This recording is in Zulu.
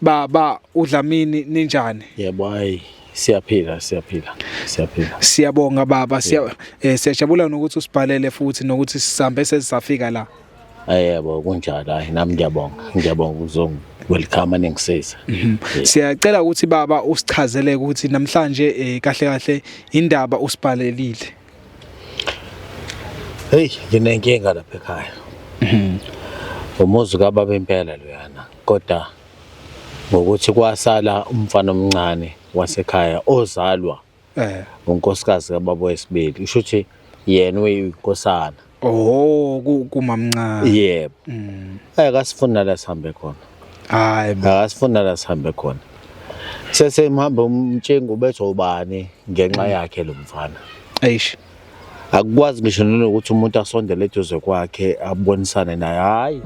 baba uDlamini ninjani? Yebo, hayi siyaphila. Siyabonga baba, siyajabula nokuthi usibhalele futhi nokuthi sihambe sesafika la. Yebo kunjalo, hayi nami ngiyabonga welcome ningisiza. Siyacela ukuthi baba usichazele ukuthi namhlanje kahle indaba usibhalelile. Hey, nginenkinga lapha ekhaya. Umuzi kababa impela loyana, kodwa ngokuthi kwasala umfana omncane wasekhaya ozalwa unkosikazi kababa wesibili. Isho ukuthi yena uyinkosana. Oh, kumamncane. Yebo. Akasifuna la sihambe khona. Hayi, akasifuna la sihambe khona. Sesemhamba umtshengo ubetho ubani ngenxa yakhe lo mfana. Eish. Akukwazi ngisho nokuthi umuntu asondele eduze kwakhe abonisane naye, hayi.